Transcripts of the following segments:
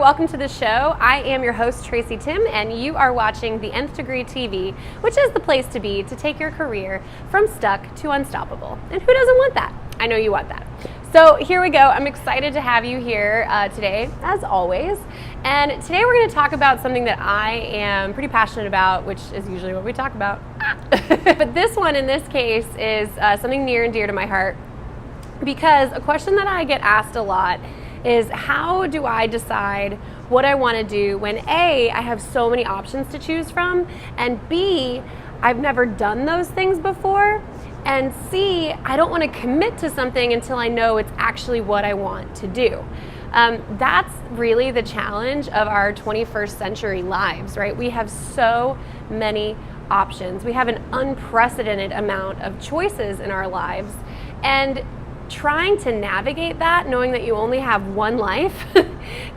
welcome to the show. I am your host, Tracy Tim, and you are watching The Nth Degree TV, which is the place to be to take your career from stuck to unstoppable. And who doesn't want that? I know you want that. So here we go. I'm excited to have you here today, as always. And today we're going to talk about something that I am pretty passionate about, which is usually what we talk about. But this one, in this case, is something near and dear to my heart, because a question that I get asked a lot is, how do I decide what I want to do when A, I have so many options to choose from, and B, I've never done those things before, and C, I don't want to commit to something until I know it's actually what I want to do. That's really the challenge of our 21st century lives, right? We have so many options. We have an unprecedented amount of choices in our lives, and trying to navigate that, knowing that you only have one life,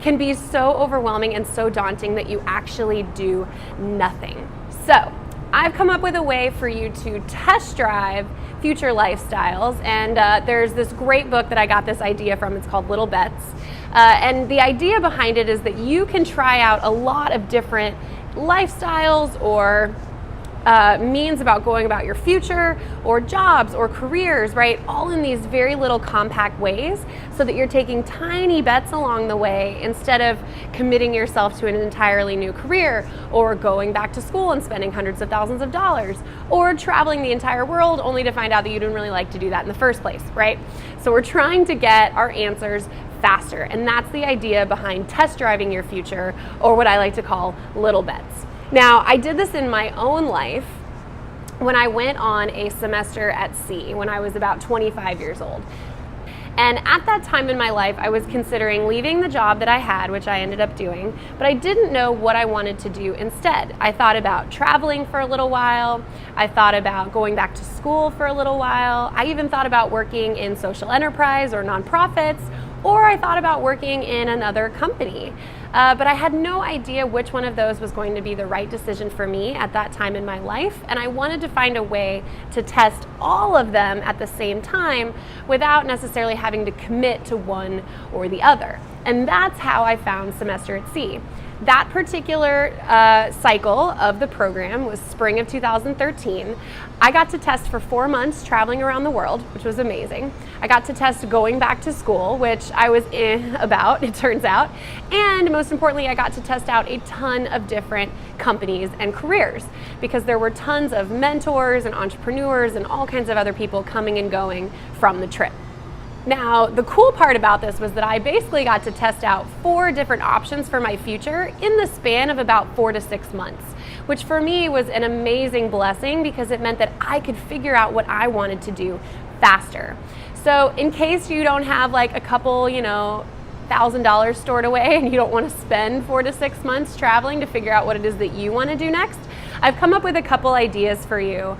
can be so overwhelming and so daunting that you actually do nothing. So I've come up with a way for you to test drive future lifestyles, and there's this great book that I got this idea from. It's called Little Bets, and the idea behind it is that you can try out a lot of different lifestyles or means about going about your future, or jobs or careers, right? All in these very little compact ways, so that you're taking tiny bets along the way instead of committing yourself to an entirely new career, or going back to school and spending hundreds of thousands of dollars, or traveling the entire world only to find out that you didn't really like to do that in the first place, right? So we're trying to get our answers faster, and that's the idea behind test driving your future, or what I like to call little bets. Now, I did this in my own life when I went on a semester at sea when I was about 25 years old. And at that time in my life, I was considering leaving the job that I had, which I ended up doing, but I didn't know what I wanted to do instead. I thought about traveling for a little while. I thought about going back to school for a little while. I even thought about working in social enterprise or nonprofits, or I thought about working in another company. But I had no idea which one of those was going to be the right decision for me at that time in my life, and I wanted to find a way to test all of them at the same time without necessarily having to commit to one or the other. And that's how I found Semester at Sea. That particular cycle of the program was spring of 2013. I got to test for 4 months traveling around the world, which was amazing. I got to test going back to school, which I was about, it turns out. And most importantly, I got to test out a ton of different companies and careers, because there were tons of mentors and entrepreneurs and all kinds of other people coming and going from the trip. Now, the cool part about this was that I basically got to test out 4 different options for my future in the span of about 4 to 6 months, which for me was an amazing blessing, because it meant that I could figure out what I wanted to do faster. So in case you don't have like a couple, $1,000 stored away and you don't want to spend 4 to 6 months traveling to figure out what it is that you want to do next, I've come up with a couple ideas for you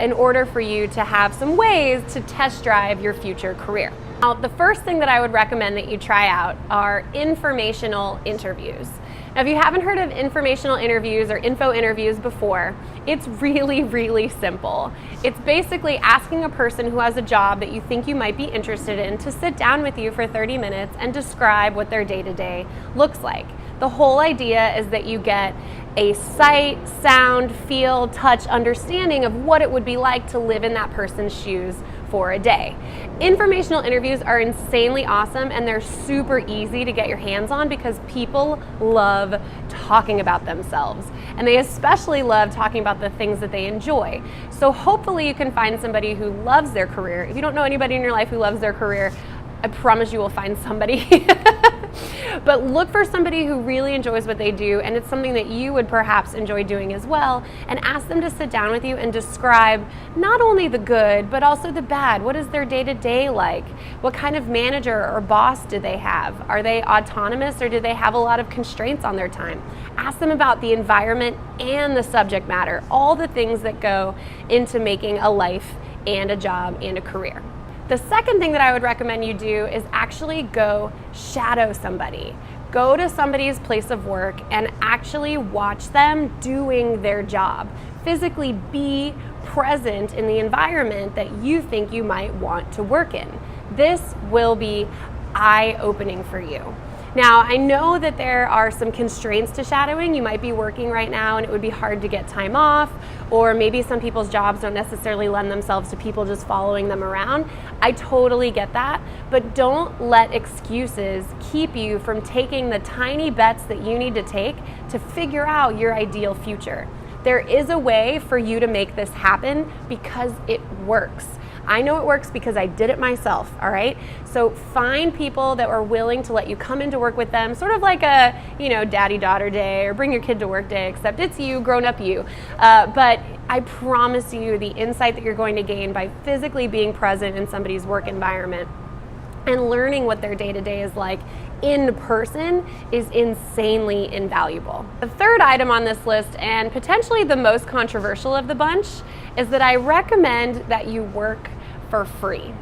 in order for you to have some ways to test drive your future career. Now, the first thing that I would recommend that you try out are informational interviews. Now, if you haven't heard of informational interviews or info interviews before, it's really, really simple. It's basically asking a person who has a job that you think you might be interested in to sit down with you for 30 minutes and describe what their day-to-day looks like. The whole idea is that you get a sight, sound, feel, touch understanding of what it would be like to live in that person's shoes for a day. Informational interviews are insanely awesome, and they're super easy to get your hands on because people love talking about themselves, and they especially love talking about the things that they enjoy. So hopefully you can find somebody who loves their career. If you don't know anybody in your life who loves their career, I promise you will find somebody. But look for somebody who really enjoys what they do, and it's something that you would perhaps enjoy doing as well, and ask them to sit down with you and describe not only the good, but also the bad. What is their day-to-day like? What kind of manager or boss do they have? Are they autonomous, or do they have a lot of constraints on their time? Ask them about the environment and the subject matter, all the things that go into making a life and a job and a career. The second thing that I would recommend you do is actually go shadow somebody. Go to somebody's place of work and actually watch them doing their job. Physically be present in the environment that you think you might want to work in. This will be eye-opening for you. Now, I know that there are some constraints to shadowing. You might be working right now and it would be hard to get time off, or maybe some people's jobs don't necessarily lend themselves to people just following them around. I totally get that, but don't let excuses keep you from taking the tiny bets that you need to take to figure out your ideal future. There is a way for you to make this happen because it works. I know it works because I did it myself, all right? So find people that are willing to let you come into work with them, sort of like a, daddy-daughter day or bring your kid to work day, except it's you, grown-up you. But I promise you the insight that you're going to gain by physically being present in somebody's work environment and learning what their day-to-day is like in person is insanely invaluable. The third item on this list, and potentially the most controversial of the bunch, is that I recommend that you work for free.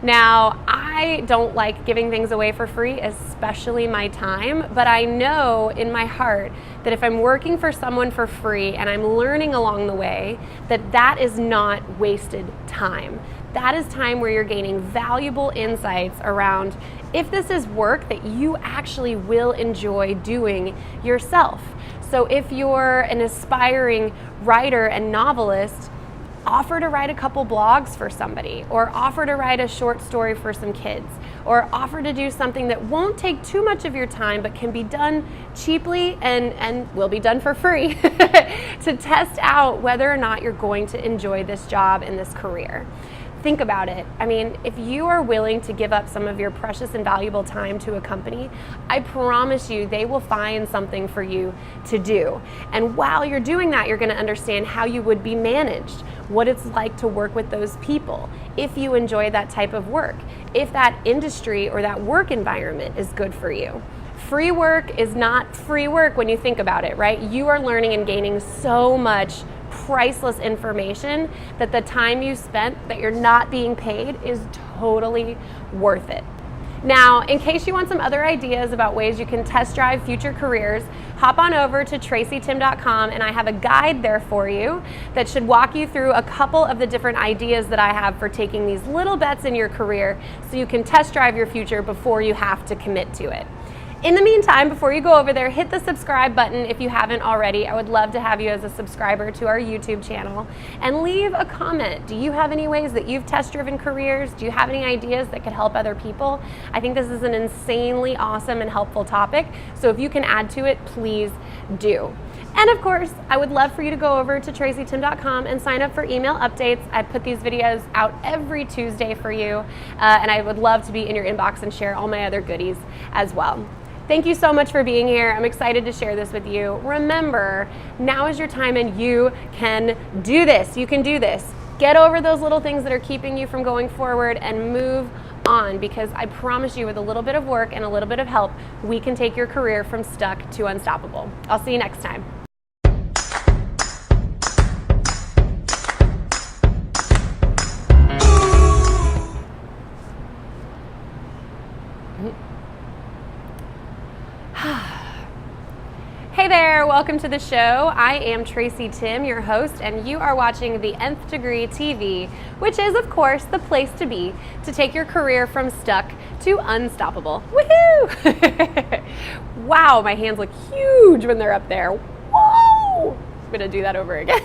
Now, I don't like giving things away for free, especially my time, but I know in my heart that if I'm working for someone for free and I'm learning along the way, that is not wasted time. That is time where you're gaining valuable insights around if this is work that you actually will enjoy doing yourself. So if you're an aspiring writer and novelist, offer to write a couple blogs for somebody, or offer to write a short story for some kids, or offer to do something that won't take too much of your time but can be done cheaply and will be done for free to test out whether or not you're going to enjoy this job and this career. Think about it. I mean, if you are willing to give up some of your precious and valuable time to a company, I promise you they will find something for you to do. And while you're doing that, you're going to understand how you would be managed, what it's like to work with those people, if you enjoy that type of work, if that industry or that work environment is good for you. Free work is not free work when you think about it, right? You are learning and gaining so much priceless information that the time you spent that you're not being paid is totally worth it. Now, in case you want some other ideas about ways you can test drive future careers, hop on over to tracytim.com and I have a guide there for you that should walk you through a couple of the different ideas that I have for taking these little bets in your career so you can test drive your future before you have to commit to it. In the meantime, before you go over there, hit the subscribe button if you haven't already. I would love to have you as a subscriber to our YouTube channel. And leave a comment. Do you have any ways that you've test-driven careers? Do you have any ideas that could help other people? I think this is an insanely awesome and helpful topic. So if you can add to it, please do. And of course, I would love for you to go over to tracytim.com and sign up for email updates. I put these videos out every Tuesday for you. And I would love to be in your inbox and share all my other goodies as well. Thank you so much for being here. I'm excited to share this with you. Remember, now is your time and you can do this. You can do this. Get over those little things that are keeping you from going forward and move on, because I promise you with a little bit of work and a little bit of help, we can take your career from stuck to unstoppable. I'll see you next time. Hey there, welcome to the show. I am Tracy Tim, your host, and you are watching the Nth Degree TV, which is, of course, the place to be to take your career from stuck to unstoppable. Woohoo! Wow, my hands look huge when they're up there. Whoa! I'm gonna do that over again.